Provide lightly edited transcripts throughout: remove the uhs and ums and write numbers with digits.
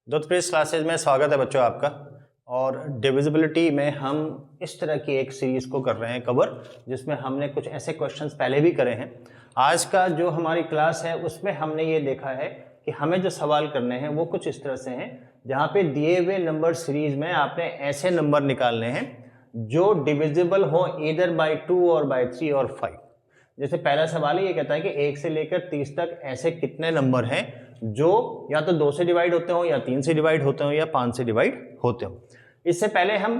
दुत्प्रीस classes में स्वागत है बच्चों आपका। और डिविजिबिलिटी में हम इस तरह की एक सीरीज को कर रहे हैं कवर, जिसमें हमने कुछ ऐसे क्वेश्चंस पहले भी करे हैं। आज का जो हमारी क्लास है उसमें हमने ये देखा है कि हमें जो सवाल करने हैं वो कुछ इस तरह से हैं, जहाँ पे दिए हुए नंबर सीरीज में आपने ऐसे नंबर निकालने हैं जो डिविजिबल हो ईदर बाई 2 और बाई 3 और 5। जैसे पहला सवाल ये कहता है कि 1 से लेकर 30 तक ऐसे कितने नंबर हैं जो या तो 2 से डिवाइड होते हो, या 3 से डिवाइड होते हो, या 5 से डिवाइड होते हो। इससे पहले हम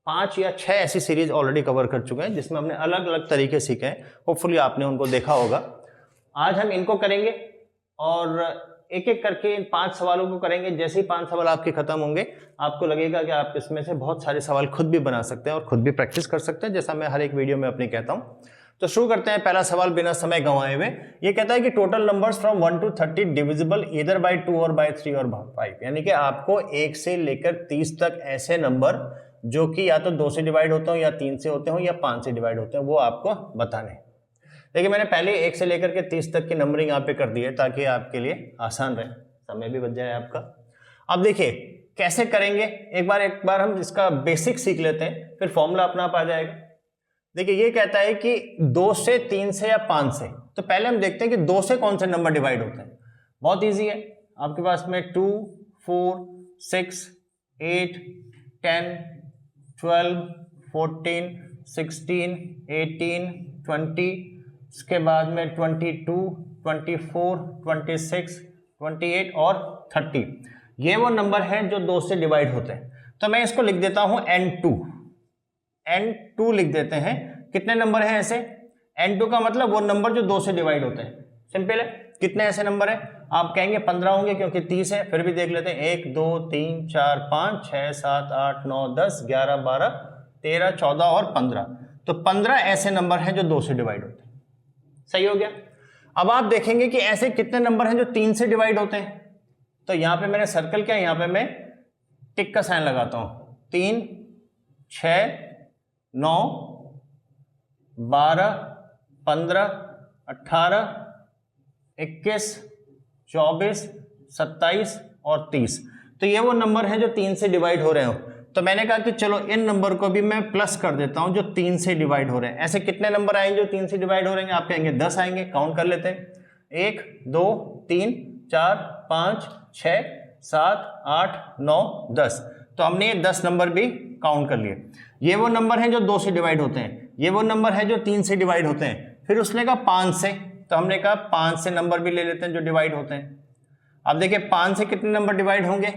5 या 6 ऐसी सीरीज ऑलरेडी कवर कर चुके हैं जिसमें हमने अलग अलग तरीके सीखे हैं। होपफुली आपने उनको देखा होगा। आज हम इनको करेंगे और एक एक करके इन 5 सवालों को करेंगे। जैसे ही 5 सवाल आपके खत्म होंगे आपको लगेगा कि आप इसमें से बहुत सारे सवाल खुद भी बना सकते हैं और खुद भी प्रैक्टिस कर सकते हैं, जैसा मैं हर एक वीडियो में अपनी कहता हूँ। तो शुरू करते हैं। पहला सवाल बिना समय गंवाए हुए ये कहता है कि total numbers from 1 to 30 divisible either by 2 और बाय 3 और 5। यानी कि आपको 1 से लेकर 30 तक ऐसे नंबर जो कि या तो 2 से डिवाइड होते हो, या 3 से होते हो, या 5 से डिवाइड होते हैं, वो आपको बताने हैं। देखिए मैंने पहले 1 से लेकर के 30 तक की नंबरिंग यहाँ पे कर दी है ताकि आपके लिए आसान रहे, समय भी बच जाए आपका। अब देखिए कैसे करेंगे, एक बार हम इसका बेसिक सीख लेते हैं, फिर फॉर्मूला अपना आप आ जाएगा। देखिए ये कहता है कि 2 से, 3 से या 5 से। तो पहले हम देखते हैं कि 2 से कौन से नंबर डिवाइड होते हैं। बहुत इजी है, आपके पास में 2, 4, 6, 8, 10, 12, 14, 16, 18, 20, उसके बाद में 22, 24, 26, 28 और 30। ये वो नंबर हैं जो 2 से डिवाइड होते हैं। तो मैं इसको लिख देता हूं N2 लिख देते हैं। कितने नंबर हैं ऐसे? N2 का मतलब वो नंबर जो 2 से डिवाइड होते हैं। सिंपल है। कितने ऐसे नंबर हैं? आप कहेंगे 15 होंगे क्योंकि 30 है, फिर भी देख लेते हैं। 1, 2, 3, 4, 5, 6, 7, 8, 9, 10, 11, 12, 13, 14 और 15। तो 15 ऐसे नंबर हैं जो 2 से डिवाइड होते हैं। सही हो गया। अब आप देखेंगे कि ऐसे कितने नंबर हैं जो 3 से डिवाइड होते हैं। तो यहां पे मैंने सर्कल किया, यहां पे मैं टिक का साइन लगाता हूं। 3, 6, 9, 12, 15, 18, 21, 24, 27 और 30। तो ये वो नंबर हैं जो 3 से डिवाइड हो रहे हो। तो मैंने कहा कि चलो इन नंबर को भी मैं प्लस कर देता हूं जो 3 से डिवाइड हो रहे हैं। ऐसे कितने नंबर आएंगे जो 3 से डिवाइड हो रहे हैं? आप कहेंगे 10 आएंगे। काउंट कर लेते हैं। 1, 2, 3, 4, 5, 6, 7, 8, 9, 10। तो हमने ये 10 नंबर भी काउंट कर लिए। ये वो नंबर हैं जो 2 से डिवाइड होते हैं, ये वो नंबर है जो 3 से डिवाइड होते हैं। फिर उसने कहा 5 से, तो हमने कहा 5 से नंबर भी ले लेते हैं जो डिवाइड होते हैं। अब देखिए 5 से कितने नंबर डिवाइड होंगे,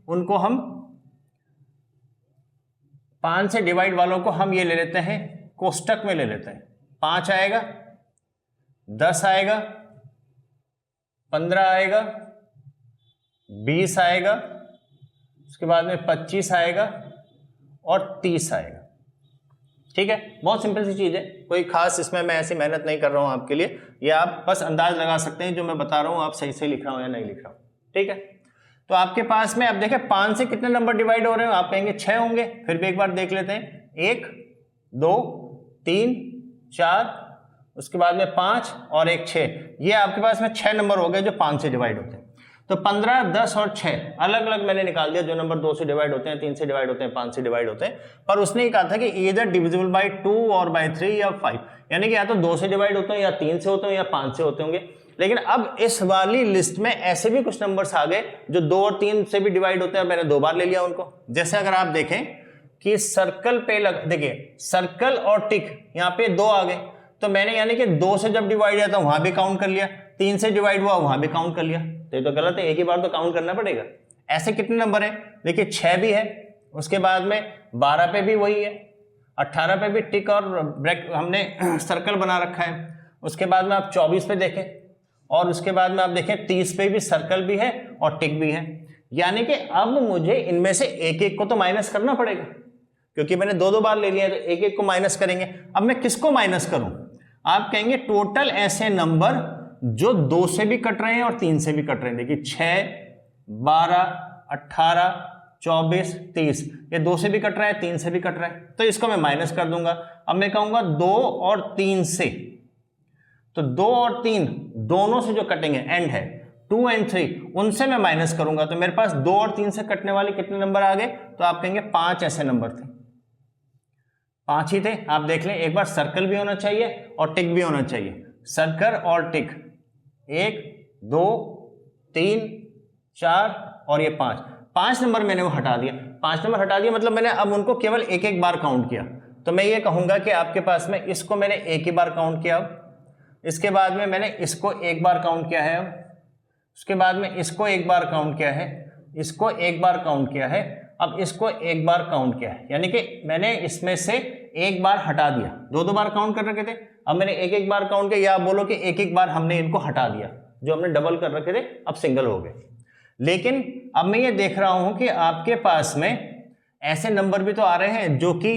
उनको हम 5 से डिवाइड वालों को हम ये ले लेते हैं, कोष्टक में ले लेते हैं। 5 आएगा, 10 आएगा, 15 आएगा, 20 आएगा, उसके बाद में 25 आएगा और 30 आएगा। ठीक है, बहुत सिंपल सी चीज है, कोई खास इसमें मैं ऐसी मेहनत नहीं कर रहा हूं आपके लिए। ये आप बस अंदाज लगा सकते हैं जो मैं बता रहा हूं आप सही से लिख रहा हूं या नहीं लिख रहा हूं। ठीक है, तो आपके पास में अब देखें 5 से कितने नंबर डिवाइड हो रहे हो? आप कहेंगे 6 होंगे। फिर भी एक बार देख लेते हैं। 1, 2, 3, 4, उसके बाद में 5 और 1, 6। ये आपके पास में 6 नंबर हो गए जो 5 से डिवाइड होते हैं। तो 15, 10 और 6 अलग अलग मैंने निकाल दिया जो नंबर 2 से डिवाइड होते हैं, 3 से डिवाइड होते हैं, 5 से डिवाइड होते हैं। पर उसने ये कहा था कि ईदर डिविजिबल बाय 2 और बाय 3 या 5। यानी कि या तो 2 से डिवाइड होते हैं, या 3 से होते हैं, या 5 से होते होंगे। लेकिन अब इस वाली लिस्ट में ऐसे भी कुछ नंबर्स आ गए जो 2 और 3 से भी डिवाइड होते हैं। मैंने 2 बार ले लिया उनको। जैसे अगर आप देखें कि सर्कल पे देखिए सर्कल और टिक यहाँ पे 2 आ गए, तो मैंने यानी कि 2 से जब डिवाइड किया था वहां भी काउंट कर लिया, 3 से डिवाइड हुआ वहां भी काउंट कर लिया। तो ये तो गलत है, एक ही बार तो काउंट करना पड़ेगा। ऐसे कितने नंबर हैं? देखिए 6 भी है, उसके बाद में 12 पे भी वही है, 18 पे भी टिक और ब्रेक हमने सर्कल बना रखा है। उसके बाद में आप 24 पे देखें, और उसके बाद में आप देखें 30 पे भी सर्कल भी है और टिक भी है। यानी कि अब मुझे इनमें से एक एक को तो माइनस करना पड़ेगा, क्योंकि मैंने 2 बार ले लिया है, तो एक एक को माइनस करेंगे। अब मैं किसको माइनस करूं? आप कहेंगे टोटल ऐसे नंबर जो 2 से भी कट रहे हैं और 3 से भी कट रहे हैं। देखिए 6, 12, 18, 24, 30, ये 2 से भी कट रहा है, 3 से भी कट रहा है, तो इसको मैं माइनस कर दूंगा। अब मैं कहूंगा 2 और 3 से, तो 2 और 3 दोनों से जो कटेंगे एंड है, 2 एंड 3 उनसे मैं माइनस करूंगा तो मेरे पास 2 और 3 से कटने वाले कितने नंबर आ गए, तो आप कहेंगे 5 ऐसे नंबर थे, 5 ही थे। आप देख लें एक बार, सर्कल भी होना चाहिए और टिक भी होना चाहिए, सर्कल और टिक, 1 2 3 4 और ये 5 नंबर मैंने वो हटा दिया। 5 नंबर हटा दिया मतलब मैंने अब उनको केवल एक एक बार काउंट किया। तो मैं ये कहूंगा कि आपके पास में इसको मैंने एक ही बार काउंट किया, इसके बाद में मैंने इसको एक बार काउंट किया है, उसके बाद में इसको एक बार काउंट किया है, इसको एक बार काउंट किया है, अब इसको एक बार काउंट किया है, यानी कि मैंने इसमें से एक बार हटा दिया। 2 बार काउंट कर रखे थे, अब मैंने एक एक बार काउंट किया, या आप बोलो कि एक एक बार हमने इनको हटा दिया, जो हमने डबल कर रखे थे अब सिंगल हो गए। लेकिन अब मैं ये देख रहा हूं कि आपके पास में ऐसे नंबर भी तो आ रहे हैं जो कि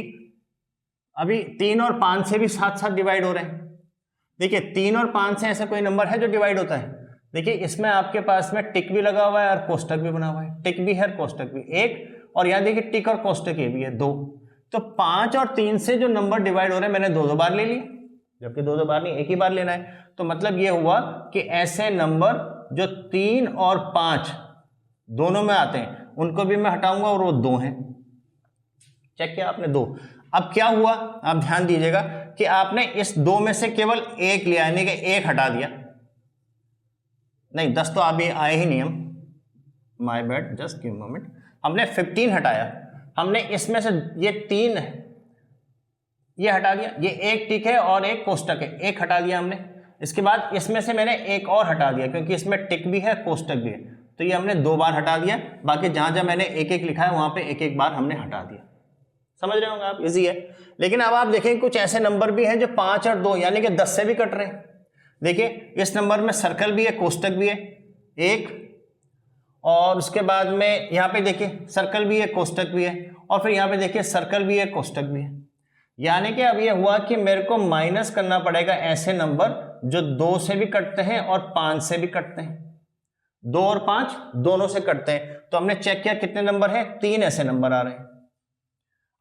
अभी 3 और 5 से भी साथ साथ डिवाइड हो रहे हैं। देखिए 3 और 5 से ऐसा कोई नंबर है जो डिवाइड होता है? देखिए इसमें आपके पास में टिक भी लगा हुआ है और कोष्टक भी बना हुआ है, टिक भी है कोष्टक भी, एक, और यहाँ देखिए टिक और कोष्टक ये भी है 2। तो 5 और 3 से जो नंबर डिवाइड हो रहे हैं मैंने 2 बार ले लिए, जबकि 2 बार नहीं, एक ही बार लेना है। तो मतलब ये हुआ कि ऐसे नंबर जो 3 और 5 दोनों में आते हैं उनको भी मैं हटाऊंगा और वो 2 हैं। चेक किया आपने 2। अब क्या हुआ, आप ध्यान दीजिएगा कि आपने इस 2 में से केवल एक लिया, यानी कि एक हटा दिया। नहीं 10 तो अभी आए ही नहीं हम, my bad, just give moment. हमने 15 हटाया, हमने इसमें से ये 3 ये हटा दिया, ये एक टिक है और एक कोष्टक है, एक हटा दिया हमने। इसके बाद इसमें से मैंने एक और हटा दिया क्योंकि इसमें टिक भी है कोष्टक भी है, तो ये हमने 2 बार हटा दिया। बाकी जहां जहां मैंने एक एक लिखा है वहां पे एक एक बार हमने हटा दिया। समझ रहे होंगे आप, इजी है। लेकिन अब आप देखें कुछ ऐसे नंबर भी हैं जो 5 और 2 यानी कि 10 से भी कट रहे हैं। देखिए इस नंबर में सर्कल भी है कोष्टक भी है एक, और उसके बाद में यहाँ पे देखिए सर्कल भी है कोष्टक भी है, और फिर यहाँ पे देखिए सर्कल भी है कोष्टक भी है। यानी कि अब ये हुआ कि मेरे को माइनस करना पड़ेगा ऐसे नंबर जो 2 से भी कटते हैं और 5 से भी कटते हैं। 2 और 5 दोनों से कटते हैं। तो हमने चेक किया कितने नंबर है, 3 ऐसे नंबर आ रहे हैं।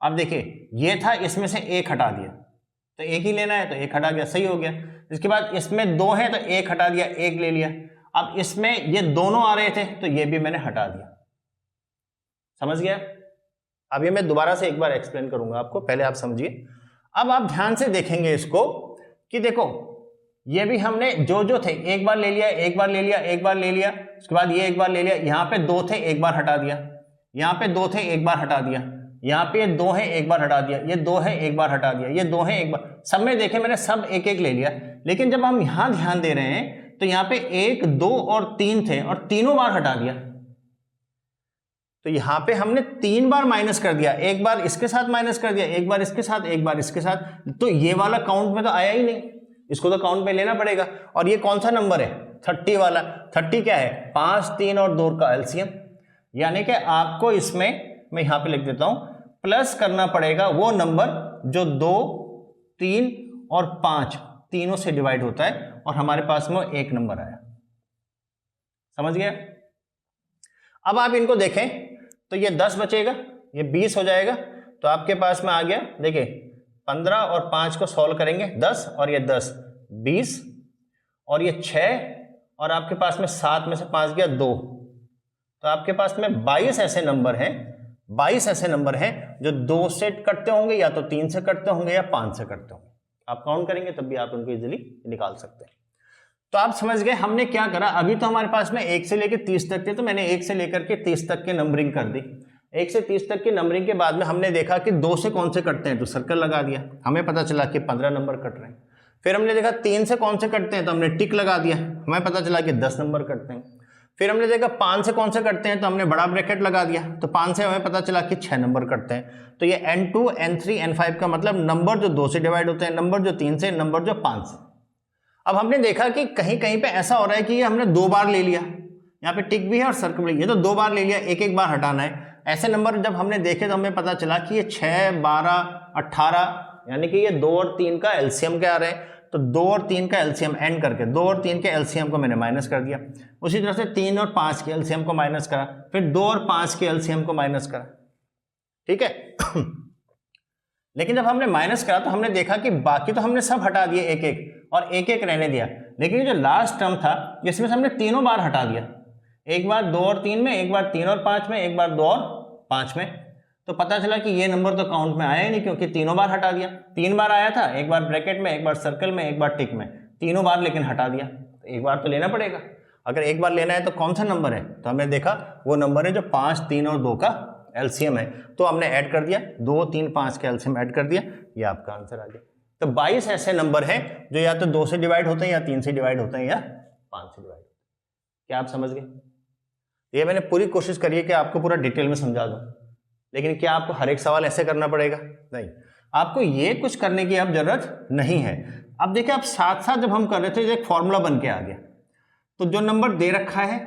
अब देखिए ये था, इसमें से एक हटा दिया, तो एक ही लेना है तो एक हटा दिया, सही हो गया। इसके बाद इसमें 2 है तो एक हटा दिया, एक ले लिया। अब इसमें ये दोनों आ रहे थे तो ये भी मैंने हटा दिया। समझ गया? अब ये मैं दोबारा से एक बार एक्सप्लेन करूंगा आपको, पहले आप समझिए। अब आप ध्यान से देखेंगे इसको कि देखो ये भी हमने जो थे एक बार ले लिया, एक बार ले लिया, एक बार ले लिया, उसके बाद ये एक बार ले लिया। यहाँ पे 2 थे एक बार हटा दिया, यहाँ पे 2 थे एक बार हटा दिया, यहाँ पे 2 है एक बार हटा दिया, ये 2 है एक बार हटा दिया, ये 2 है एक बार, सब में देखे मैंने सब एक एक ले लिया। लेकिन जब हम यहाँ ध्यान दे रहे हैं तो यहाँ पे 1 2 और 3 थे और तीनों बार हटा दिया। तो यहाँ पे हमने 3 बार माइनस कर दिया, एक बार इसके साथ माइनस कर दिया, एक बार इसके साथ, एक बार इसके साथ। तो ये वाला काउंट में तो आया ही नहीं, इसको तो काउंट में लेना पड़ेगा। और ये कौन सा नंबर है, 30 वाला। 30 क्या है, 5 3 और 2 का एलसीएम। यानी कि आपको इसमें मैं यहाँ पे लिख देता हूँ, प्लस करना पड़ेगा वो नंबर जो 2 3 और 5 तीनों से डिवाइड होता है, और हमारे पास में एक नंबर आया। समझ गया? अब आप इनको देखें तो ये 10 बचेगा, ये 20 हो जाएगा। तो आपके पास में आ गया, देखिए 15 और 5 को सॉल्व करेंगे, 10 और ये 10 20 और ये 6 और आपके पास में 7 में से 5 गया 2। तो आपके पास में 22 ऐसे नंबर हैं, 22 ऐसे नंबर हैं जो 2 से कटते होंगे, या तो 3 से कटते होंगे या 5 से कटते होंगे। आप काउंट करेंगे तब भी आप उनको इजीली निकाल सकते हैं। तो आप समझ गए हमने क्या करा। अभी तो हमारे पास में 1 से लेकर 30 तक थे, तो मैंने 1 से लेकर के 30 तक की नंबरिंग कर दी। 1 से 30 तक की नंबरिंग के बाद में हमने देखा कि 2 से कौन से कटते हैं, तो सर्कल लगा दिया, हमें पता चला कि 15 नंबर कट रहे हैं। फिर हमने देखा 3 से कौन से कटते हैं, तो हमने टिक लगा दिया, हमें पता चला कि 10 नंबर कटते हैं। फिर हमने देखा 5 से कौन से कटते हैं, तो हमने बड़ा ब्रैकेट लगा दिया, तो 5 से हमें पता चला कि 6 नंबर कटते हैं। तो ये N2 N3 N5 का मतलब नंबर जो 2 से डिवाइड होते हैं, नंबर जो 3 से, नंबर जो 5 से। अब हमने देखा कि कहीं कहीं पे ऐसा हो रहा है कि ये हमने 2 बार ले लिया, यहाँ पे टिक भी है और सर्कल भी है, तो 2 बार ले लिया, एक एक बार हटाना है। ऐसे नंबर जब हमने देखे तो हमें पता चला कि ये 6 12 18, यानी कि ये 2 और 3 का एलसीएम क्या आ रहे हैं। तो 2 और 3 का एलसीएम एंड करके 2 और 3 के एलसीएम को मैंने माइनस कर दिया। उसी तरह से 3 और 5 के एलसीएम को माइनस करा, फिर 2 और 5 के एलसीएम को माइनस करा। ठीक है। लेकिन जब हमने माइनस करा तो हमने देखा कि बाकी तो हमने सब हटा दिए एक एक, और एक एक रहने दिया, लेकिन ये जो लास्ट टर्म था इसमें से हमने तीनों बार हटा दिया, एक बार 2 और 3 में, एक बार 3 और 5 में, एक बार 2 और 5 में। तो पता चला कि ये नंबर तो काउंट में आया ही नहीं क्योंकि तीनों बार हटा दिया। 3 बार आया था, एक बार ब्रैकेट में, एक बार सर्कल में, एक बार टिक में, तीनों बार लेकिन हटा दिया। तो एक बार तो लेना पड़ेगा। अगर एक बार लेना है तो कौन सा नंबर है, तो हमने देखा वो नंबर है जो 5, 3 और 2 का एलसीएम है। तो हमने ऐड कर दिया, 2, 3, 5 का एलसीएम ऐड कर दिया, ये आपका आंसर आ गया। तो 22 ऐसे नंबर हैं जो या तो 2 से डिवाइड होते हैं, या 3 से डिवाइड होते हैं, या 5 से डिवाइड होते हैं। क्या आप समझ गए? ये मैंने पूरी कोशिश करी है कि आपको पूरा डिटेल में समझा दूं, लेकिन क्या आपको हर एक सवाल ऐसे करना पड़ेगा? नहीं, आपको ये कुछ करने की अब जरूरत नहीं है। अब देखिए, आप साथ साथ जब हम कर रहे थे एक फॉर्मूला बन के आ गया। तो जो नंबर दे रखा है,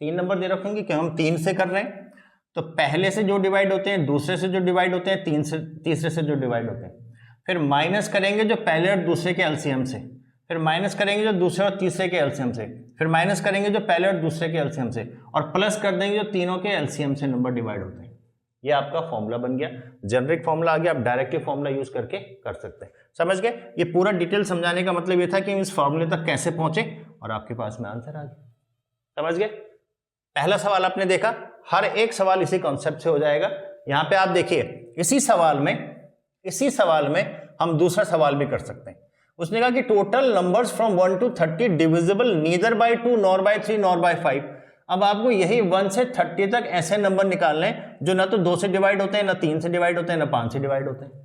3 नंबर दे रखेंगे कि हम 3 से कर रहे हैं, तो पहले से जो डिवाइड होते हैं, दूसरे से जो डिवाइड होते हैं, तीसरे से जो डिवाइड होते हैं, फिर माइनस करेंगे जो पहले और दूसरे के एलसीएम से, फिर माइनस करेंगे जो दूसरे और तीसरे के एलसीएम से, फिर माइनस करेंगे जो पहले और दूसरे के एलसीएम से, और प्लस कर देंगे जो तीनों के एलसीएम से नंबर डिवाइड होते हैं। ये आपका फॉर्मूला बन गया, जेनरिक फॉर्मूला आ गया। आप डायरेक्टली फॉर्मूला यूज करके कर सकते हैं। समझ गए? ये पूरा डिटेल समझाने का मतलब ये था कि इस फॉर्मूले तक कैसे पहुंचे और आपके पास में आंसर आ गया। समझ गए? पहला सवाल आपने देखा, हर एक सवाल इसी कॉन्सेप्ट से हो जाएगा। यहां पे आप देखिए, इसी सवाल में हम दूसरा सवाल भी कर सकते हैं। उसने कहा कि total numbers from 1 to 30 divisible neither by 2 nor by 3 nor by 5। अब आपको यही 1 से 30 तक ऐसे नंबर निकालने हैं जो ना तो 2 से डिवाइड होते हैं, ना 3 से डिवाइड होते हैं, ना 5 से डिवाइड होते हैं।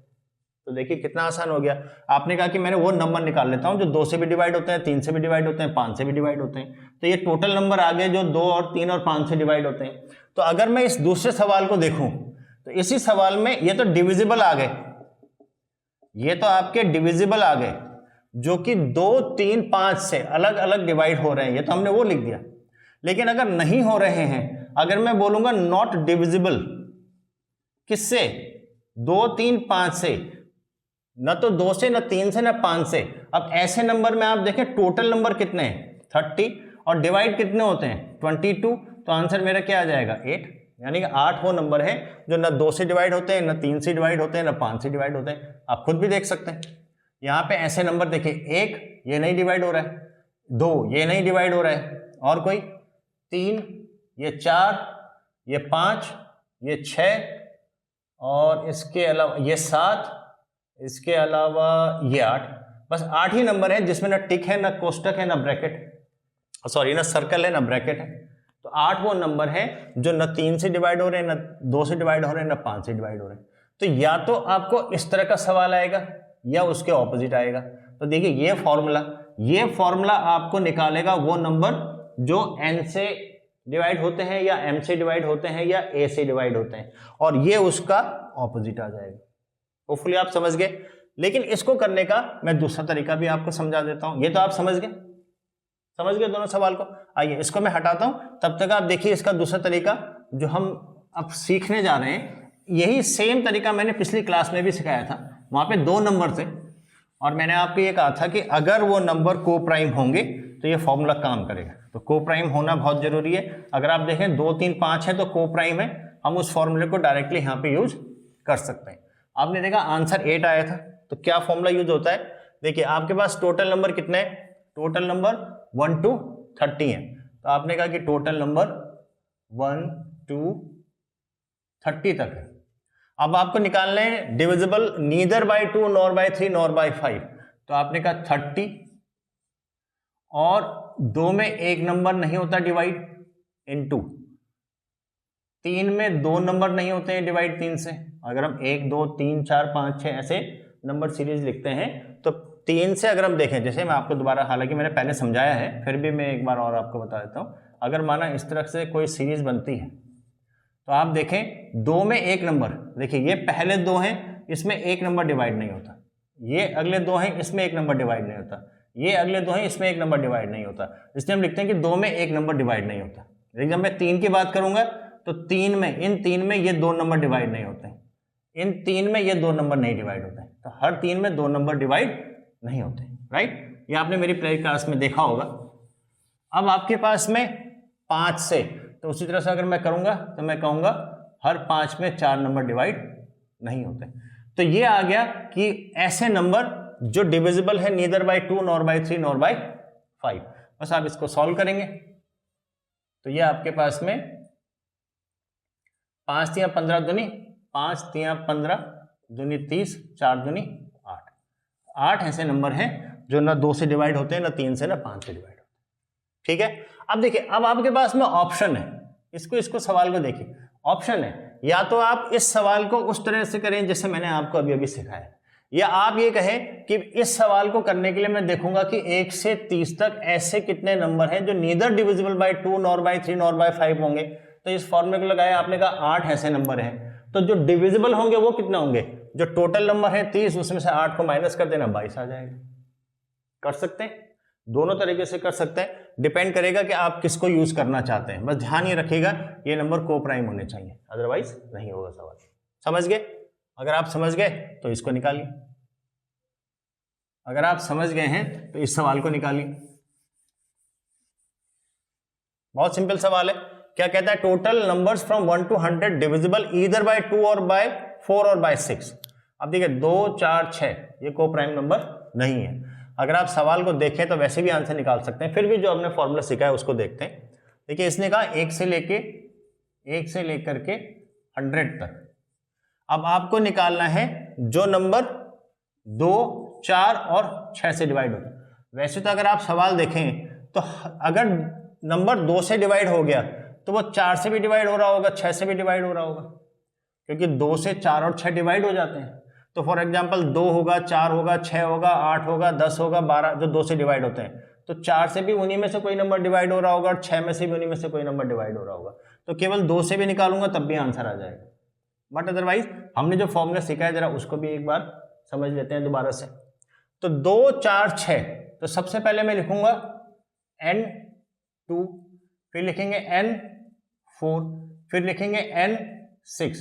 तो देखिए कितना आसान हो गया। आपने कहा कि मैंने वो नंबर निकाल लेता हूं जो 2 से भी डिवाइड होते हैं, 3 से भी डिवाइड होते हैं, 5 से भी डिवाइड होते हैं। तो ये टोटल नंबर आ गए जो 2 और 3 और 5 से डिवाइड होते हैं। तो अगर मैं इस दूसरे सवाल को देखूं तो इसी सवाल में ये तो डिविजिबल आ गए, ये तो आपके डिविजिबल आ गए जो कि 2, 3, 5 से अलग अलग डिवाइड हो रहे हैं, ये तो हमने वो लिख दिया। लेकिन अगर नहीं हो रहे हैं, अगर मैं बोलूंगा नॉट डिविजिबल, किससे? 2, 3, 5 से, न तो 2 से, न 3 से, न 5 से। अब ऐसे नंबर में आप देखें टोटल नंबर कितने हैं? 30, और डिवाइड कितने होते हैं? 22। तो आंसर मेरा क्या आ जाएगा? 8। यानी कि 8 वो नंबर है जो न 2 से डिवाइड होते हैं, न 3 से डिवाइड होते हैं, न 5 से डिवाइड होते हैं। आप खुद भी देख सकते हैं। यहाँ पे ऐसे नंबर देखिए, 1 ये नहीं डिवाइड हो रहा है, 2 ये नहीं डिवाइड हो रहा है, और कोई 3, ये 4, ये 5, ये 6, और इसके अलावा ये 7, इसके अलावा ये 8। बस 8 ही नंबर है जिसमें ना टिक है, ना कोष्टक है, ना ब्रैकेट, सॉरी ना सर्कल है, ना ब्रैकेट है। तो 8 वो नंबर है जो न 3 से डिवाइड हो रहे हैं, न 2 से डिवाइड हो रहे हैं, न 5 से डिवाइड हो रहे हैं। तो या तो आपको इस तरह का सवाल आएगा या उसके ऑपोजिट आएगा। तो देखिए ये फॉर्मूला आपको निकालेगा वो नंबर जो n से डिवाइड होते हैं, या m से डिवाइड होते हैं, या a से डिवाइड होते हैं, और ये उसका ऑपोजिट आ जाएगा। होपफुली आप समझ गए। लेकिन इसको करने का मैं दूसरा तरीका भी आपको समझा देता हूं। ये तो आप समझ गए दोनों सवाल को। आइए इसको मैं हटाता हूं, तब तक आप देखिए इसका दूसरा तरीका जो हम अब सीखने जा रहे हैं। यही सेम तरीका मैंने पिछली क्लास में भी सिखाया था। वहां पे 2 नंबर थे और मैंने आपको ये कहा था कि अगर वो नंबर को प्राइम होंगे तो ये फॉर्मूला काम करेगा। तो को प्राइम होना बहुत जरूरी है। अगर आप देखें 2, 3, 5 है तो को प्राइम है, हम उस फॉर्मूले को डायरेक्टली यहाँ पे यूज कर सकते हैं। आपने देखा आंसर 8 आया था, तो क्या फॉर्मूला यूज होता है? देखिए आपके पास टोटल नंबर कितने हैं? टोटल नंबर 1 to 30 है। तो आपने कहा कि टोटल नंबर 1 to 30 तक है। अब आपको निकालना है divisible neither by 2 nor by 3 nor by 5। तो आपने कहा 30, और 2 में एक नंबर नहीं होता डिवाइड, इनटू 3 में 2 नंबर नहीं होते हैं डिवाइड 3 से। अगर हम 1, 2, 3, 4, 5, 6 ऐसे नंबर सीरीज लिखते हैं तो 3 से अगर हम देखें, जैसे मैं आपको दोबारा, हालांकि मैंने पहले समझाया है, फिर भी मैं एक बार और आपको बता देता हूं। अगर माना इस तरह से कोई सीरीज बनती है तो आप देखें 2 में एक नंबर, देखिए ये पहले 2 हैं, इसमें एक नंबर डिवाइड नहीं होता, ये अगले 2 हैं, इसमें एक नंबर डिवाइड नहीं होता, ये अगले 2 हैं, इसमें एक नंबर डिवाइड नहीं होता। इसलिए हम लिखते हैं कि 2 में एक नंबर डिवाइड नहीं होता। लेकिन जब मैं 3 की बात करूंगा तो इन 3 में ये 2 नंबर डिवाइड नहीं होते, इन 3 में ये 2 नंबर नहीं डिवाइड होते। तो हर 3 में 2 नंबर डिवाइड नहीं होते, राइट? ये आपने मेरी प्ले क्लास में देखा होगा। अब आपके पास में 5 से, तो उसी तरह से अगर मैं करूंगा तो मैं कहूंगा हर 5 में 4 नंबर डिवाइड नहीं होते। तो ये आ गया कि ऐसे नंबर जो डिविजिबल है neither by 2 nor by 3 nor by 5। बस आप इसको सॉल्व करेंगे तो ये आपके पास में 5 तिया 15 दूनी 5 तिया 15 दूनी 30 4 दूनी 8। 8 ऐसे नंबर हैं जो ना 2 से डिवाइड होते हैं, ना 3 से, ना 5 से डिवाइड होते हैं। ठीक है, अब देखिए, अब आपके पास में ऑप्शन है, इसको सवाल को देखिए, ऑप्शन है, या तो आप इस सवाल को उस तरह से करें जैसे मैंने आपको अभी अभी सिखाया, या आप ये कहें कि इस सवाल को करने के लिए मैं देखूंगा कि 1 से 30 तक ऐसे कितने नंबर हैं जो neither divisible by 2 nor by 3 nor by 5 होंगे। तो इस फॉर्मूले को लगाया, आपने कहा 8 ऐसे नंबर हैं, तो जो डिविजिबल होंगे वो कितने होंगे, जो टोटल नंबर है 30 उसमें से 8 को माइनस कर देना 22 आ जाएगा। कर सकते हैं, दोनों तरीके से कर सकते हैं, डिपेंड करेगा कि आप किसको यूज करना चाहते हैं। बस ध्यान ये रखिएगा ये नंबर को प्राइम होने चाहिए, अदरवाइज नहीं होगा सवाल। समझ गए? अगर आप समझ गए तो इसको निकालिए, अगर आप समझ गए हैं तो इस सवाल को निकालिए। बहुत सिंपल सवाल है। क्या कहता है, total numbers from 1 to 100 divisible either by 2 और बाय 4 और बाय 6। अब देखिए 2 4 6 ये को प्राइम नंबर नहीं है। अगर आप सवाल को देखें तो वैसे भी आंसर निकाल सकते हैं, फिर भी जो हमने फॉर्मूला सीखा है उसको देखते हैं। देखिए इसने कहा 1 से लेकर के 100 तक। अब आपको निकालना है जो नंबर 2 4 और 6 से डिवाइड होता है। वैसे तो अगर आप सवाल देखें तो अगर नंबर 2 से डिवाइड हो गया तो वो 4 से भी डिवाइड हो रहा होगा, 6 से भी डिवाइड हो रहा होगा, क्योंकि 2 से 4 और 6 डिवाइड हो जाते हैं। तो फॉर एग्जांपल 2 होगा, 4 होगा, 6 होगा, 8 होगा, 10 होगा, 12 जो 2 से डिवाइड होते हैं। तो 4 से भी उन्हीं में से कोई नंबर डिवाइड हो रहा होगा और 6 में से भी उन्हीं में से कोई नंबर डिवाइड हो रहा होगा। तो केवल 2 से भी निकालूंगा तब भी आंसर आ जाएगा। बट अदरवाइज हमने जो फॉर्मूला सीखा है जरा उसको भी एक बार समझ लेते हैं दोबारा से। तो 2 4 6, तो सबसे पहले मैं लिखूंगा n2, फिर लिखेंगे n4, फिर लिखेंगे n6,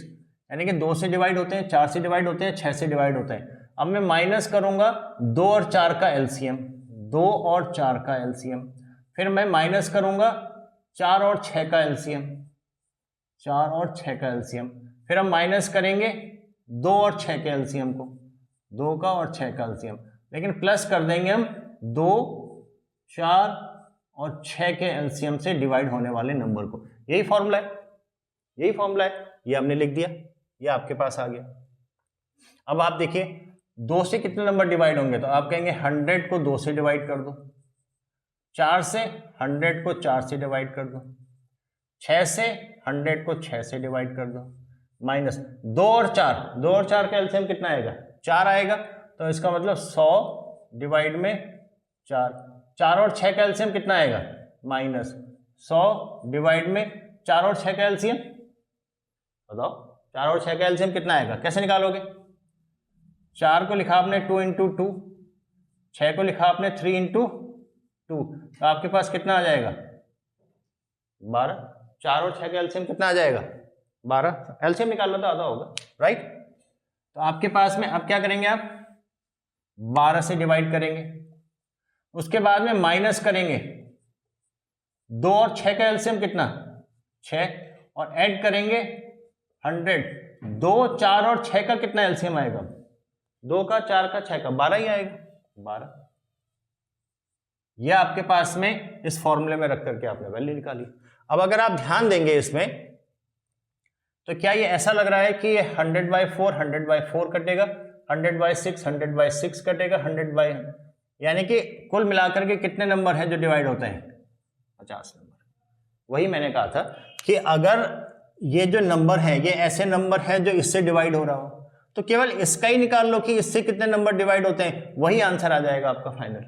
यानी कि 2 से डिवाइड होते हैं, 4 से डिवाइड होते हैं, 6 से डिवाइड होते हैं। अब मैं माइनस करूंगा 2 और 4 का एलसीएम, 2 और 4 का एलसीएम, फिर मैं माइनस करूंगा 4 और 6 का एलसीएम, 4 और 6 का एलसीएम, फिर हम माइनस करेंगे 2 और 6 के एलसीएम को, 2 का और 6 का एलसीएम, लेकिन प्लस कर देंगे हम 2 4 और 6 के एलसीएम से डिवाइड होने वाले नंबर को। यही फॉर्मूला है, यही फॉर्मूला है, ये हमने लिख दिया, ये आपके पास आ गया। अब आप देखिए 2 से कितने नंबर डिवाइड होंगे, तो आप कहेंगे 100 को 2 से डिवाइड कर दो, 4 से 100 को 4 से डिवाइड कर दो, 6 से 100 को 6 से डिवाइड कर दो, माइनस 2 और 4 का एलसीएम कितना आएगा, 4 आएगा। तो इसका मतलब 100 डिवाइड में 4 और 6 का एलसीएम कितना आएगा, माइनस 100 डिवाइड में 4 और 6 का एलसीएम, बताओ 4 और 6 का एलसीएम कितना आएगा, कैसे निकालोगे। 4 को लिखा आपने 2 इंटू 2, 6 को लिखा आपने 3 इंटू 2, तो आपके पास कितना आ जाएगा 12। 4 और 6 का एलसीएम कितना आ जाएगा 12। एलसीएम निकालना तो आधा होगा, राइट। तो आपके पास में अब क्या करेंगे, आप 12 से डिवाइड करेंगे, उसके बाद में माइनस करेंगे 2 और 6 का एलसीएम कितना 6, और ऐड करेंगे 100। 2 4 और 6 का कितना एलसीएम आएगा, 2 का 4 का 6 का 12 ही आएगा, 12। यह आपके पास में इस फॉर्मूले में रख करके आपने वैल्यू निकाली। अब अगर आप ध्यान देंगे इसमें तो क्या ये ऐसा लग रहा है कि ये 100/4 100/4 कटेगा, 100/6 100/6 कटेगा, 100/, यानी कि कुल मिलाकर के कितने नंबर हैं जो डिवाइड होते हैं 50 नंबर। वही मैंने कहा था कि अगर ये जो नंबर है ये ऐसे नंबर है जो इससे डिवाइड हो रहा हो तो केवल इसका ही निकाल लो कि इससे कितने नंबर डिवाइड होते हैं, वही आंसर आ जाएगा आपका फाइनल।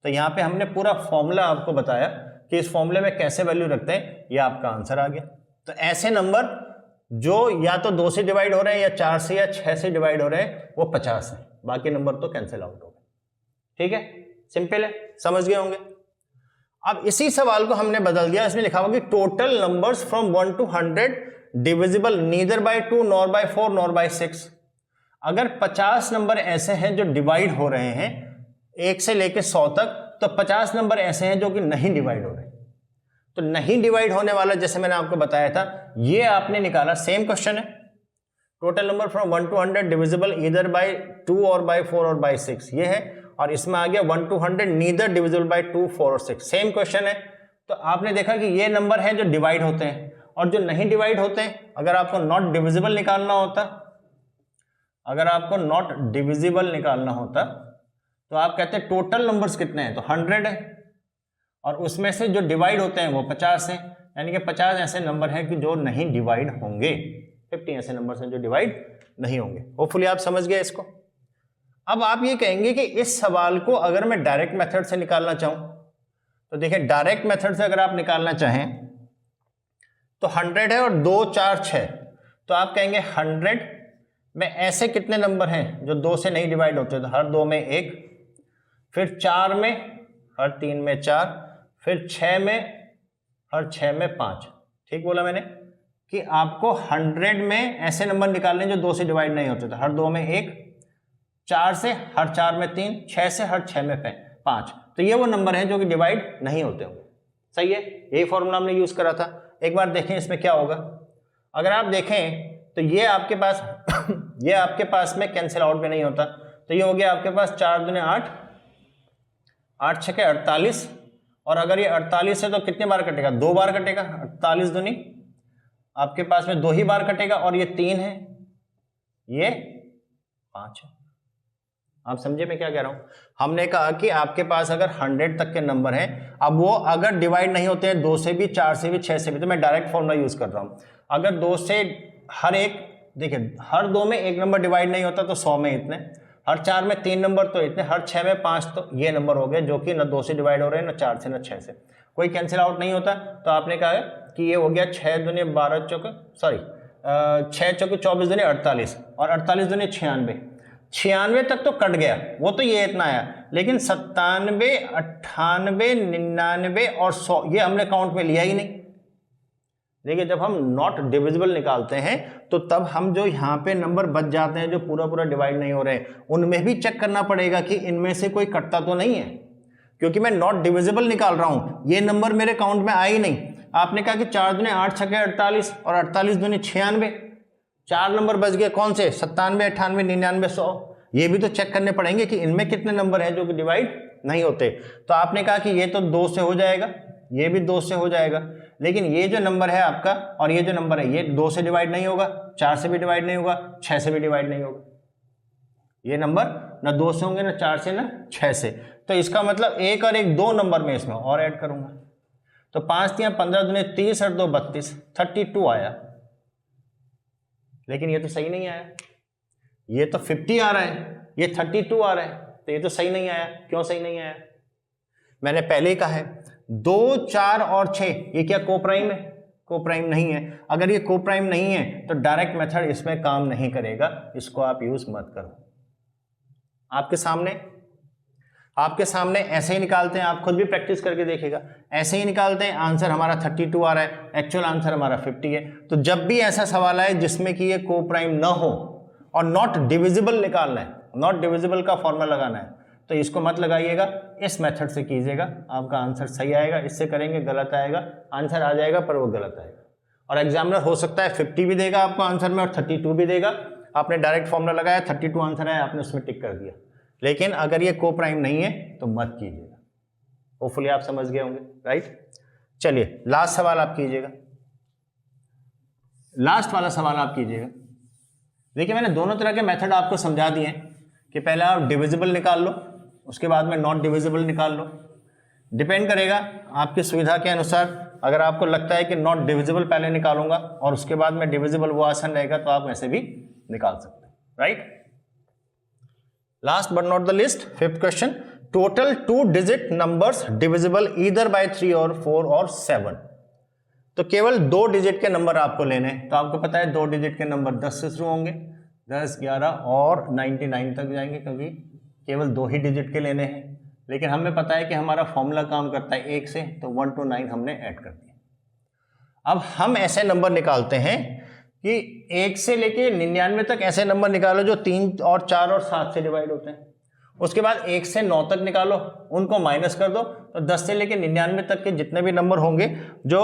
तो यहाँ पे हमने पूरा फॉर्मूला आपको बताया कि इस फॉर्मूले में कैसे वैल्यू रखते हैं, ये आपका आंसर आ गया। तो ऐसे नंबर जो या तो 2 से डिवाइड हो रहे हैं या 4 से या 6 से डिवाइड हो रहे हैं वो 50 है, बाकी नंबर तो कैंसिल आउट हो गए। ठीक है, सिंपल है, समझ गए होंगे। अब इसी सवाल को हमने बदल दिया, इसमें लिखा हुआ कि total numbers from 1 to 100 divisible neither by 2 nor by 4 nor by 6। अगर 50 नंबर ऐसे हैं जो डिवाइड हो रहे हैं 1 से लेकर 100 तक, तो 50 नंबर ऐसे हैं जो कि नहीं डिवाइड हो रहे। तो नहीं डिवाइड होने वाला जैसे मैंने आपको बताया था ये आपने निकाला, सेम क्वेश्चन है, total number from 1 to 100 divisible either by 2 और बाय 4 और बाय 6, ये है। और इसमें आ गया 1 to 100 नीदर डिविजिबल बाय 2, 4 और 6, सेम क्वेश्चन है। तो आपने देखा कि ये नंबर है जो डिवाइड होते हैं, और जो नहीं डिवाइड होते हैं, अगर आपको नॉट डिविजिबल निकालना होता, अगर आपको नॉट डिविजिबल निकालना होता तो आप कहते हैं टोटल नंबर्स कितने हैं, तो 100 है, और उसमें से जो डिवाइड होते हैं वो 50 है, यानी कि 50 ऐसे नंबर हैं कि जो नहीं डिवाइड होंगे, 50 ऐसे नंबर हैं जो डिवाइड नहीं होंगे। होपफुली आप समझ गए इसको। अब आप ये कहेंगे कि इस सवाल को अगर मैं डायरेक्ट मेथड से निकालना चाहूं, तो देखिए डायरेक्ट मेथड से अगर आप निकालना चाहें तो 100 है और 2, 4, 6, तो आप कहेंगे 100 में ऐसे कितने नंबर हैं जो 2 से नहीं डिवाइड होते, तो हर 2 में 1, फिर 4 में, हर 3 में 4, फिर 6 में, हर 6 में 5। ठीक बोला मैंने कि आपको 100 में ऐसे नंबर निकालने जो 2 से डिवाइड नहीं होते, तो हर 2 में 1, 4 से हर 4 में 3, 6 से हर 6 में 5, तो ये वो नंबर हैं जो कि डिवाइड नहीं होते होंगे। सही है, यही फॉर्मूला हमने यूज करा था। एक बार देखें इसमें क्या होगा। अगर आप देखें तो ये आपके पास ये आपके पास में कैंसिल आउट में नहीं होता, तो ये हो गया आपके पास 4 दूनी 8, 8 छके 48, और अगर ये 48 है तो कितने बार कटेगा, 2 बार कटेगा, 48 दूनी आपके पास में 2 ही बार कटेगा, और ये 3 है, ये 5 है। आप समझे मैं क्या कह रहा हूं। हमने कहा कि आपके पास अगर 100 तक के नंबर हैं, अब वो अगर डिवाइड नहीं होते हैं 2 से भी, 4 से भी, 6 से भी, तो मैं डायरेक्ट फॉर्मूला यूज कर रहा हूं। अगर 2 से हर एक, देखिए हर 2 में 1 नंबर डिवाइड नहीं होता तो 100 में इतने, हर 4 में 3 नंबर तो इतने, हर 6 में 5, तो ये नंबर हो गए जो कि न 2 से डिवाइड हो रहे हैं, न 4 से, न 6 से, कोई कैंसिल आउट नहीं होता। तो आपने कहा कि ये हो गया 6 दूनी 12 चौके, सॉरी 6 चौके 24 दूनी 48, और 48 दूनी 96, 96 तक तो कट गया, वो तो ये इतना आया, लेकिन 97, 98, 99 और 100 ये हमने काउंट में लिया ही नहीं। देखिए जब हम नॉट डिविजिबल निकालते हैं तो तब हम जो यहाँ पे नंबर बच जाते हैं जो पूरा पूरा डिवाइड नहीं हो रहे, उनमें भी चेक करना पड़ेगा कि इनमें से कोई कटता तो नहीं है, क्योंकि मैं नॉट डिविजिबल निकाल रहा हूं, ये नंबर मेरे काउंट में आ ही नहीं। आपने कहा कि 4 दूनी 8 छके 48 और 48 दूनी 96, 4 नंबर बच गए, कौन से, 97, 98, 99, 100, ये भी तो चेक करने पड़ेंगे कि इनमें कितने नंबर हैं जो कि डिवाइड नहीं होते। तो आपने कहा कि ये तो 2 से हो जाएगा, ये भी 2 से हो जाएगा, लेकिन ये जो नंबर है आपका और ये जो नंबर है ये 2 से डिवाइड नहीं होगा, 4 से भी डिवाइड नहीं होगा, 6 से भी डिवाइड नहीं होगा। ये नंबर न 2 से होंगे, न 4 से, न 6 से। तो इसका मतलब 1 और 1 2 नंबर में इसमें और ऐड करूंगा, तो 5 या 15 दूनी 30 और 2 32, 32 आया। लेकिन ये तो सही नहीं आया, ये तो 50 आ रहा है, ये 32 आ रहा है, तो ये तो सही नहीं आया। क्यों सही नहीं आया, मैंने पहले ही कहा है 2, 4 और 6 ये क्या कोप्राइम है, कोप्राइम नहीं है। अगर ये कोप्राइम नहीं है तो डायरेक्ट मेथड इसमें काम नहीं करेगा, इसको आप यूज मत करो। आपके सामने ऐसे ही निकालते हैं, आप खुद भी प्रैक्टिस करके देखिएगा, ऐसे ही निकालते हैं, आंसर हमारा 32 आ रहा है, एक्चुअल आंसर हमारा 50 है। तो जब भी ऐसा सवाल आए जिसमें कि ये कोप्राइम ना हो और नॉट डिविजिबल निकालना है, नॉट डिविजिबल का फॉर्मूला लगाना है, तो इसको मत लगाइएगा, इस मेथड से कीजिएगा, आपका आंसर सही आएगा। इससे करेंगे गलत आएगा, आंसर आ जाएगा पर वो गलत आएगा। और एग्जामिनर हो सकता है 50 भी देगा आपको आंसर में और 32 भी देगा। आपने डायरेक्ट फॉर्मूला लगाया, 32 आंसर है, आपने उसमें टिक कर दिया। लेकिन अगर ये कोप्राइम नहीं है तो मत कीजिएगा। होपफुली आप समझ गए होंगे, राइट। चलिए लास्ट सवाल आप कीजिएगा, लास्ट वाला सवाल आप कीजिएगा। देखिए मैंने दोनों तरह के मेथड आपको समझा दिए हैं कि पहले आप डिविजिबल निकाल लो, उसके बाद में नॉट डिविजिबल निकाल लो। डिपेंड करेगा आपकी सुविधा के अनुसार। अगर आपको लगता है कि नॉट डिविजिबल पहले निकालूंगा और उसके बाद में डिविजिबल वो आसान रहेगा, तो आप ऐसे भी निकाल सकते हैं, right. Last but not the list, 5th question, total 2 digit numbers divisible either by 3 और 4 और 7। तो केवल 2 डिजिट के नंबर आपको लेने हैं। तो आपको पता है 2 डिजिट के नंबर 10 से शुरू होंगे, 10, 11 और 99 तक जाएंगे, क्योंकि केवल 2 ही डिजिट के लेने हैं। लेकिन हमें पता है कि हमारा फॉर्मूला काम करता है 1 से, तो 1 to 9 हमने ऐड कर दिया। अब हम ऐसे नंबर निकालते हैं कि 1 से लेके 99 तक ऐसे नंबर निकालो जो 3 और 4 और 7 से डिवाइड होते हैं। उसके बाद 1 से 9 तक निकालो, उनको माइनस कर दो, तो 10 से लेके 99 तक के जितने भी नंबर होंगे जो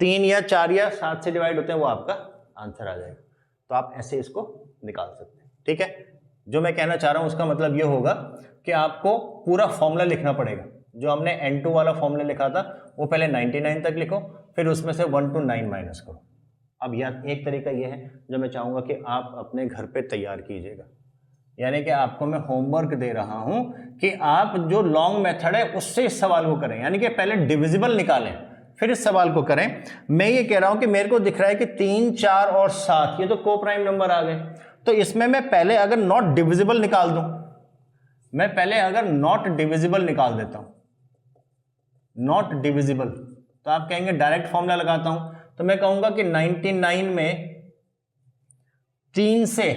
3 या 4 या 7 से डिवाइड होते हैं वो आपका आंसर आ जाएगा। तो आप ऐसे इसको निकाल सकते हैं। ठीक है, जो मैं कहना चाह रहा हूं उसका मतलब ये होगा कि आपको पूरा फॉर्मूला लिखना पड़ेगा। जो हमने N2 वाला फॉर्मूला लिखा था वो पहले 99 तक लिखो, फिर उसमें से 1 to 9 माइनस करो। अब यार एक तरीका ये है जो मैं चाहूंगा कि आप अपने घर पे तैयार कीजिएगा, यानी कि आपको मैं होमवर्क दे रहा हूं कि आप जो लॉन्ग मेथड है उससे इस सवाल को करें, यानी कि पहले डिविजिबल निकालें फिर इस सवाल को करें। मैं ये कह रहा हूं कि मेरे को दिख रहा है कि 3, 4 और 7 ये तो को प्राइम नंबर आ गए, तो इसमें मैं पहले अगर नॉट डिविजिबल निकाल दूं, मैं पहले अगर नॉट डिविजिबल निकाल देता हूं, नॉट डिविजिबल, तो आप कहेंगे डायरेक्ट फॉर्मूला लगाता हूं, तो मैं कहूंगा कि 99 में 3 से,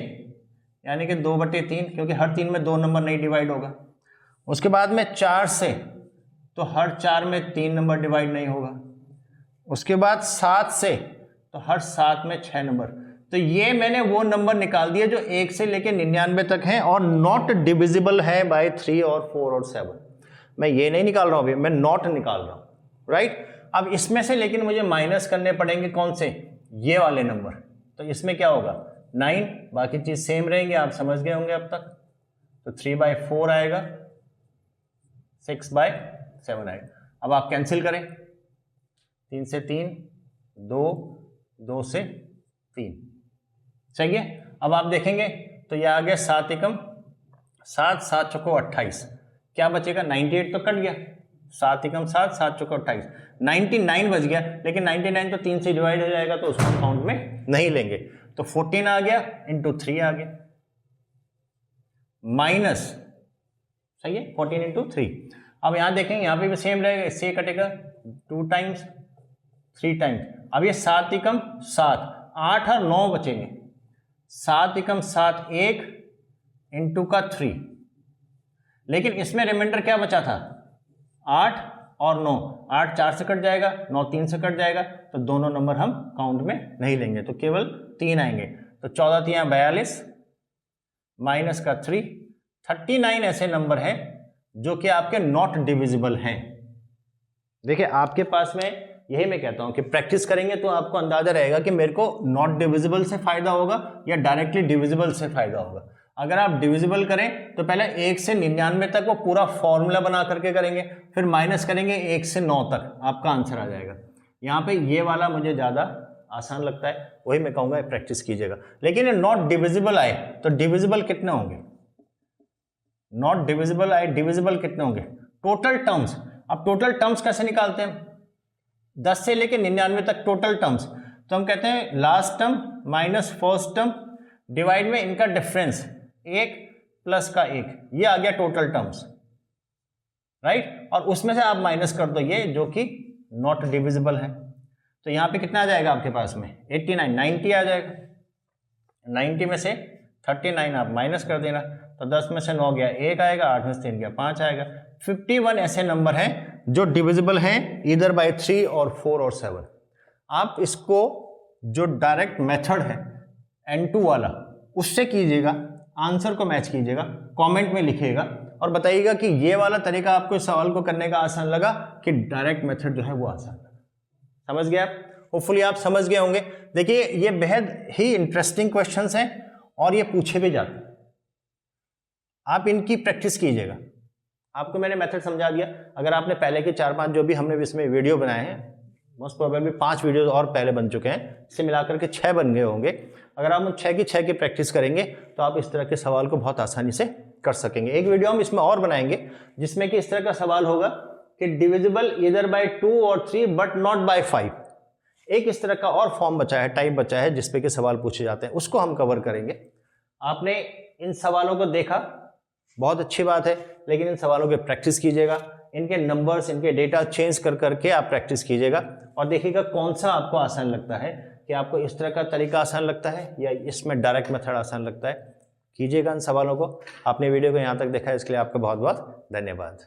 यानी कि 2/3, क्योंकि हर 3 में 2 नंबर नहीं डिवाइड होगा। उसके बाद में 4 से, तो हर 4 में 3 नंबर डिवाइड नहीं होगा। उसके बाद 7 से, तो हर 7 में 6 नंबर। तो ये मैंने वो नंबर निकाल दिए जो 1 से लेकर 99 तक हैं और नॉट डिविजिबल है बाय 3 और 4 और 7। मैं ये नहीं निकाल रहा हूं अभी, मैं नॉट निकाल रहा हूं, राइट। अब इसमें से लेकिन मुझे माइनस करने पड़ेंगे कौन से, ये वाले नंबर। तो इसमें क्या होगा 9, बाकी चीज सेम रहेंगे, आप समझ गए होंगे अब तक। तो 3/4 आएगा, 6/7 आएगा। अब आप कैंसिल करें, 3 से 3, 2, 2 से 3, सही है। अब आप देखेंगे तो यह आ गया 7 एकम 7, 7 चौको 28, क्या बचेगा 98 तो कट गया, 7 एकम 7, 7 चौको 28, 99 बच गया, लेकिन 99 तो 3 से डिवाइड हो जाएगा तो उसको काउंट में नहीं लेंगे। तो 14 आ गया इंटू 3 आ गया, माइनस, सही है, 14 इंटू 3। अब यहां देखेंगे यहाँ पे भी सेम रहेगा, इससे कटेगा 2 टाइम्स 3 टाइम्स। अब ये 7 एकम 7, 8 और 9 बचेंगे, 7 एकम 7 1 इंटू का 3, लेकिन इसमें रिमाइंडर क्या बचा था 8 और 9, 8 4 से कट जाएगा, 9 3 से कट जाएगा, तो दोनों नंबर हम काउंट में नहीं लेंगे, तो केवल 3 आएंगे। तो 14 3 42 माइनस का 3, 39 ऐसे नंबर हैं जो कि आपके नॉट डिविजिबल हैं। देखिए आपके पास में, यही मैं कहता हूं कि प्रैक्टिस करेंगे तो आपको अंदाजा रहेगा कि मेरे को नॉट डिविजिबल से फायदा होगा या डायरेक्टली डिविजिबल से फायदा होगा। अगर आप डिविजिबल करें तो पहले 1 से 99 तक वो पूरा फॉर्मूला बना करके करेंगे, फिर माइनस करेंगे 1 से 9 तक, आपका आंसर आ जाएगा। यहाँ पे ये वाला मुझे ज़्यादा आसान लगता है, वही मैं कहूँगा प्रैक्टिस कीजिएगा। लेकिन नॉट डिविजिबल आए तो डिविजिबल कितने होंगे, नॉट डिविजिबल आए डिविजिबल कितने होंगे, टोटल टर्म्स। अब टोटल टर्म्स कैसे निकालते हैं, 10 से लेकर 99 तक टोटल टर्म्स, तो हम कहते हैं last term minus first term divide में इनका डिफरेंस 1 प्लस का 1, ये आ गया टोटल टर्म्स, राइट। और उसमें से आप माइनस कर दो ये जो कि नॉट डिविजिबल है, तो यहां पे कितना आ जाएगा आपके पास में 89, 90 आ जाएगा। 90 में से 39 आप माइनस कर देना, तो 10 में से 9 गया 1 आएगा, 8 में से 3 गया 5 आएगा। 51 ऐसे नंबर हैं जो डिविजिबल हैं इधर बाय 3 और 4 और 7। आप इसको जो डायरेक्ट मेथड है N2 वाला उससे कीजिएगा, आंसर को मैच कीजिएगा, कमेंट में लिखिएगा और बताइएगा कि ये वाला तरीका आपको इस सवाल को करने का आसान लगा कि डायरेक्ट मेथड जो है वो आसान लगा। समझ गए आप, होपफुली आप समझ गए होंगे। देखिए ये बेहद ही इंटरेस्टिंग क्वेश्चंस हैं और ये पूछे भी जाते हैं, आप इनकी प्रैक्टिस कीजिएगा। आपको मैंने मेथड समझा दिया। अगर आपने पहले के 4-5 जो भी हमने इसमें वीडियो बनाए हैं, मोस्ट प्रोबेबली 5 वीडियोस और पहले बन चुके हैं, इसे मिलाकर के 6 बन गए होंगे। अगर आप उन 6 की 6 की प्रैक्टिस करेंगे तो आप इस तरह के सवाल को बहुत आसानी से कर सकेंगे। एक वीडियो हम इसमें और बनाएंगे जिसमें कि इस तरह का सवाल होगा कि डिविजिबल इधर बाय 2 और 3 बट नॉट बाय 5। एक इस तरह का और फॉर्म बचा है, टाइप बचा है जिसपे के सवाल पूछे जाते हैं, उसको हम कवर करेंगे। आपने इन सवालों को देखा, बहुत अच्छी बात है, लेकिन इन सवालों की प्रैक्टिस कीजिएगा, इनके नंबर्स, इनके डेटा चेंज कर करके आप प्रैक्टिस कीजिएगा और देखिएगा कौन सा आपको आसान लगता है, कि आपको इस तरह का तरीका आसान लगता है या इसमें डायरेक्ट मेथड आसान लगता है। कीजिएगा इन सवालों को। आपने वीडियो को यहाँ तक देखा है, इसके लिए आपका बहुत बहुत धन्यवाद।